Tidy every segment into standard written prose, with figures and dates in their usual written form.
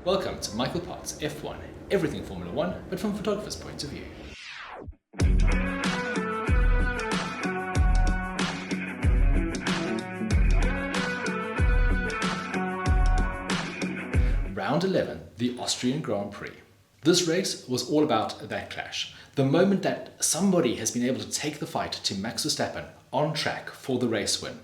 Welcome to Michael Park's F1, everything Formula One, but from a photographer's point of view. Round 11, the Austrian Grand Prix. This race was all about that clash. The moment that somebody has been able to take the fight to Max Verstappen on track for the race win.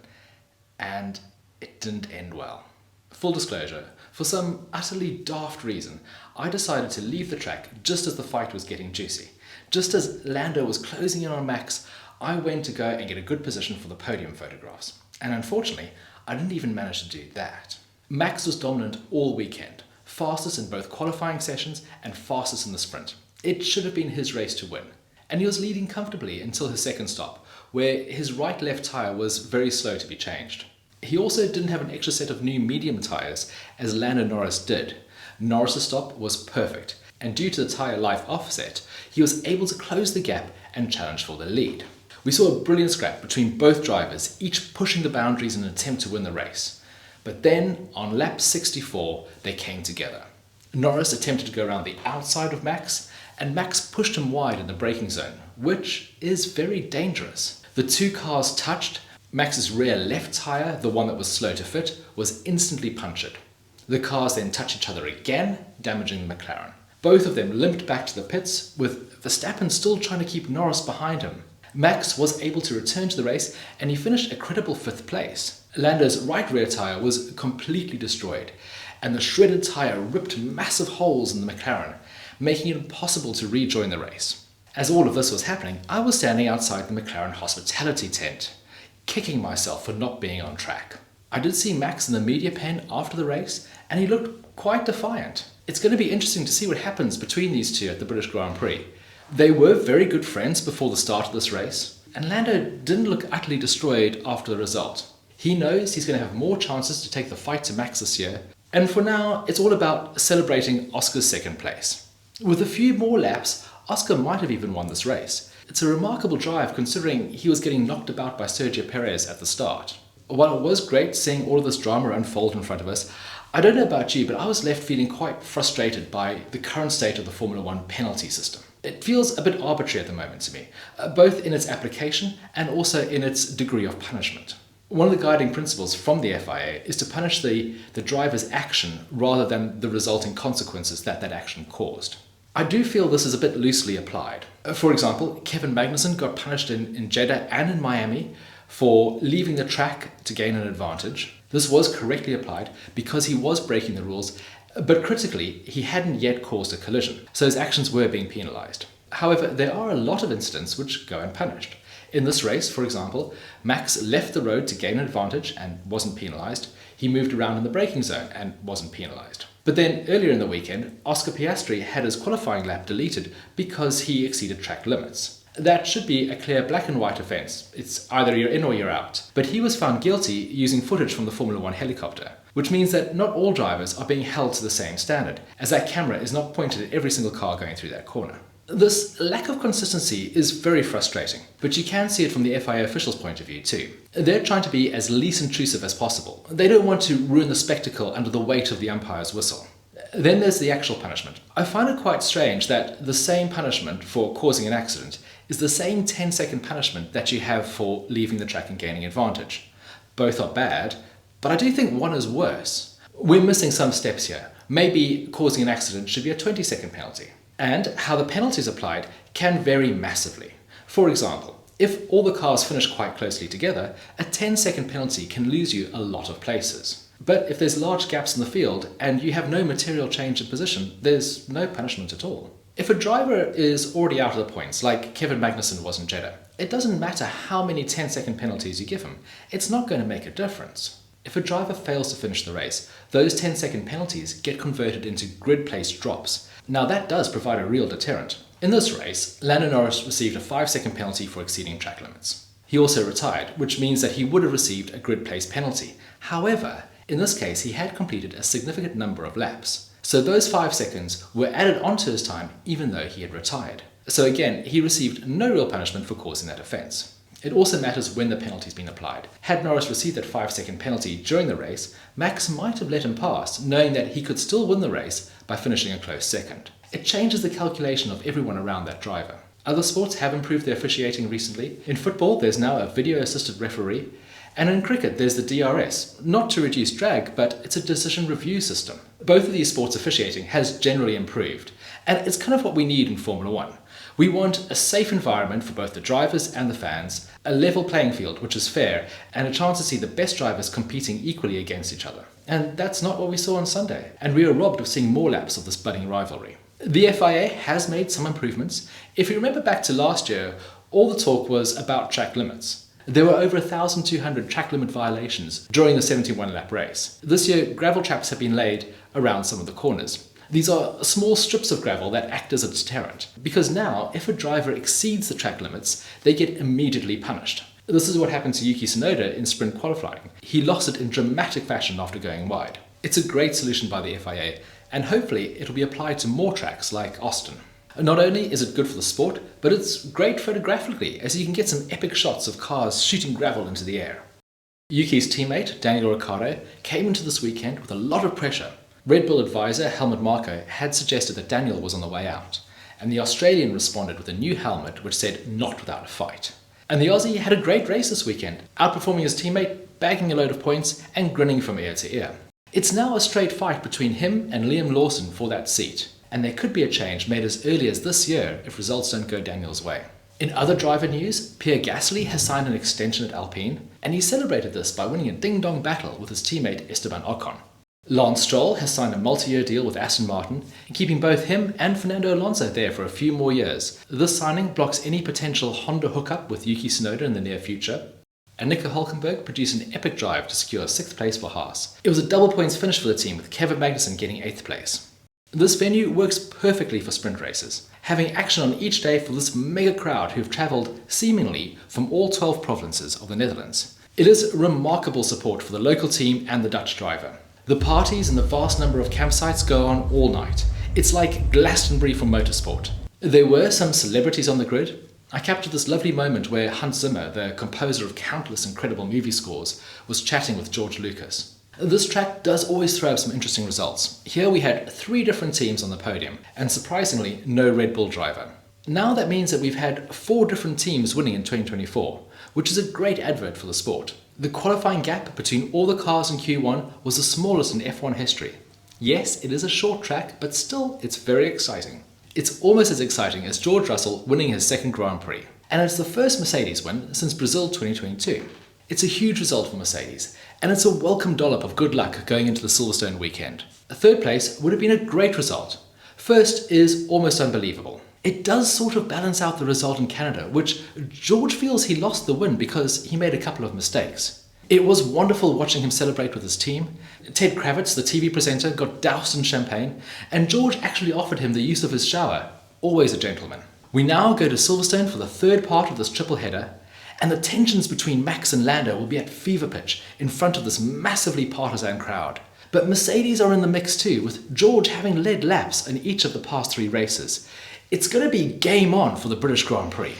And it didn't end well. Full disclosure, for some utterly daft reason, I decided to leave the track just as the fight was getting juicy. Just as Lando was closing in on Max, I went to go and get a good position for the podium photographs. And unfortunately, I didn't even manage to do that. Max was dominant all weekend, fastest in both qualifying sessions and fastest in the sprint. It should have been his race to win. And he was leading comfortably until his second stop, where his right-left tyre was very slow to be changed. He also didn't have an extra set of new medium tyres, as Lando Norris did. Norris's stop was perfect, and due to the tyre life offset, he was able to close the gap and challenge for the lead. We saw a brilliant scrap between both drivers, each pushing the boundaries in an attempt to win the race. But then, on lap 64, they came together. Norris attempted to go around the outside of Max, and Max pushed him wide in the braking zone, which is very dangerous. The two cars touched. Max's rear left tyre, the one that was slow to fit, was instantly punctured. The cars then touched each other again, damaging the McLaren. Both of them limped back to the pits, with Verstappen still trying to keep Norris behind him. Max was able to return to the race, and he finished a credible 5th place. Lando's right rear tyre was completely destroyed, and the shredded tyre ripped massive holes in the McLaren, making it impossible to rejoin the race. As all of this was happening, I was standing outside the McLaren hospitality tent, kicking myself for not being on track. I did see Max in the media pen after the race, and he looked quite defiant. It's going to be interesting to see what happens between these two at the British Grand Prix. They were very good friends before the start of this race, and Lando didn't look utterly destroyed after the result. He knows he's going to have more chances to take the fight to Max this year, and for now, it's all about celebrating Oscar's 2nd place. With a few more laps, Oscar might have even won this race. It's a remarkable drive considering he was getting knocked about by Sergio Perez at the start. While it was great seeing all of this drama unfold in front of us, I don't know about you, but I was left feeling quite frustrated by the current state of the Formula One penalty system. It feels a bit arbitrary at the moment to me, both in its application and also in its degree of punishment. One of the guiding principles from the FIA is to punish the driver's action rather than the resulting consequences that action caused. I do feel this is a bit loosely applied. For example, Kevin Magnussen got punished in Jeddah and in Miami for leaving the track to gain an advantage. This was correctly applied because he was breaking the rules, but critically, he hadn't yet caused a collision, so his actions were being penalised. However, there are a lot of incidents which go unpunished. In this race, for example, Max left the road to gain an advantage and wasn't penalised. He moved around in the braking zone and wasn't penalised. But then earlier in the weekend, Oscar Piastri had his qualifying lap deleted because he exceeded track limits. That should be a clear black and white offence. It's either you're in or you're out. But he was found guilty using footage from the Formula One helicopter, which means that not all drivers are being held to the same standard, as that camera is not pointed at every single car going through that corner. This lack of consistency is very frustrating, but you can see it from the FIA officials' point of view too. They're trying to be as least intrusive as possible. They don't want to ruin the spectacle under the weight of the umpire's whistle. Then there's the actual punishment. I find it quite strange that the same punishment for causing an accident is the same 10-second punishment that you have for leaving the track and gaining advantage. Both are bad, but I do think one is worse. We're missing some steps here. Maybe causing an accident should be a 20-second penalty. And how the penalty is applied can vary massively. For example, if all the cars finish quite closely together, a 10-second penalty can lose you a lot of places. But if there's large gaps in the field and you have no material change in position, there's no punishment at all. If a driver is already out of the points, like Kevin Magnussen was in Jeddah, it doesn't matter how many 10-second penalties you give him. It's not going to make a difference. If a driver fails to finish the race, those 10-second penalties get converted into grid place drops. Now that does provide a real deterrent. In this race, Lando Norris received a 5-second penalty for exceeding track limits. He also retired, which means that he would have received a grid place penalty. However, in this case, he had completed a significant number of laps. So those 5 seconds were added onto his time even though he had retired. So again, he received no real punishment for causing that offence. It also matters when the penalty's been applied. Had Norris received that 5-second penalty during the race, Max might have let him pass, knowing that he could still win the race by finishing a close second. It changes the calculation of everyone around that driver. Other sports have improved their officiating recently. In football, there's now a video-assisted referee, and in cricket, there's the DRS, not to reduce drag, but it's a decision review system. Both of these sports officiating has generally improved, and it's kind of what we need in Formula One. We want a safe environment for both the drivers and the fans, a level playing field which is fair, and a chance to see the best drivers competing equally against each other. And that's not what we saw on Sunday, and we are robbed of seeing more laps of this budding rivalry. The FIA has made some improvements. If you remember back to last year, all the talk was about track limits. There were over 1,200 track limit violations during the 71-lap race. This year, gravel traps have been laid around some of the corners. These are small strips of gravel that act as a deterrent, because now, if a driver exceeds the track limits, they get immediately punished. This is what happened to Yuki Tsunoda in sprint qualifying. He lost it in dramatic fashion after going wide. It's a great solution by the FIA, and hopefully it'll be applied to more tracks like Austin. Not only is it good for the sport, but it's great photographically, as you can get some epic shots of cars shooting gravel into the air. Yuki's teammate, Daniel Ricciardo, came into this weekend with a lot of pressure. Red Bull advisor Helmut Marko had suggested that Daniel was on the way out, and the Australian responded with a new helmet which said "not without a fight." And the Aussie had a great race this weekend, outperforming his teammate, bagging a load of points and grinning from ear to ear. It's now a straight fight between him and Liam Lawson for that seat, and there could be a change made as early as this year if results don't go Daniel's way. In other driver news, Pierre Gasly has signed an extension at Alpine, and he celebrated this by winning a ding-dong battle with his teammate Esteban Ocon. Lance Stroll has signed a multi-year deal with Aston Martin, keeping both him and Fernando Alonso there for a few more years. This signing blocks any potential Honda hookup with Yuki Tsunoda in the near future. And Nico Hülkenberg produced an epic drive to secure 6th place for Haas. It was a double points finish for the team, with Kevin Magnussen getting 8th place. This venue works perfectly for sprint races, having action on each day for this mega crowd who've travelled, seemingly, from all 12 provinces of the Netherlands. It is remarkable support for the local team and the Dutch driver. The parties and the vast number of campsites go on all night. It's like Glastonbury for motorsport. There were some celebrities on the grid. I captured this lovely moment where Hans Zimmer, the composer of countless incredible movie scores, was chatting with George Lucas. This track does always throw up some interesting results. Here we had 3 different teams on the podium, and surprisingly, no Red Bull driver. Now that means that we've had 4 different teams winning in 2024, which is a great advert for the sport. The qualifying gap between all the cars in Q1 was the smallest in F1 history. Yes, it is a short track, but still, it's very exciting. It's almost as exciting as George Russell winning his 2nd Grand Prix. And it's the first Mercedes win since Brazil 2022. It's a huge result for Mercedes, and it's a welcome dollop of good luck going into the Silverstone weekend. A 3rd place would have been a great result. 1st is almost unbelievable. It does sort of balance out the result in Canada, which George feels he lost the win because he made a couple of mistakes. It was wonderful watching him celebrate with his team. Ted Kravitz, the TV presenter, got doused in champagne, and George actually offered him the use of his shower. Always a gentleman. We now go to Silverstone for the 3rd part of this triple header, and the tensions between Max and Lando will be at fever pitch in front of this massively partisan crowd. But Mercedes are in the mix too, with George having led laps in each of the past 3 races. It's going to be game on for the British Grand Prix.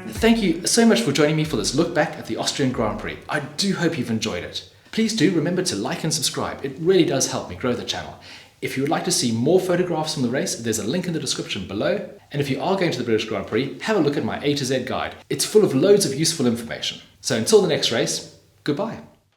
Thank you so much for joining me for this look back at the Austrian Grand Prix. I do hope you've enjoyed it. Please do remember to like and subscribe. It really does help me grow the channel. If you would like to see more photographs from the race, there's a link in the description below. And if you are going to the British Grand Prix, have a look at my A to Z guide. It's full of loads of useful information. So until the next race, goodbye.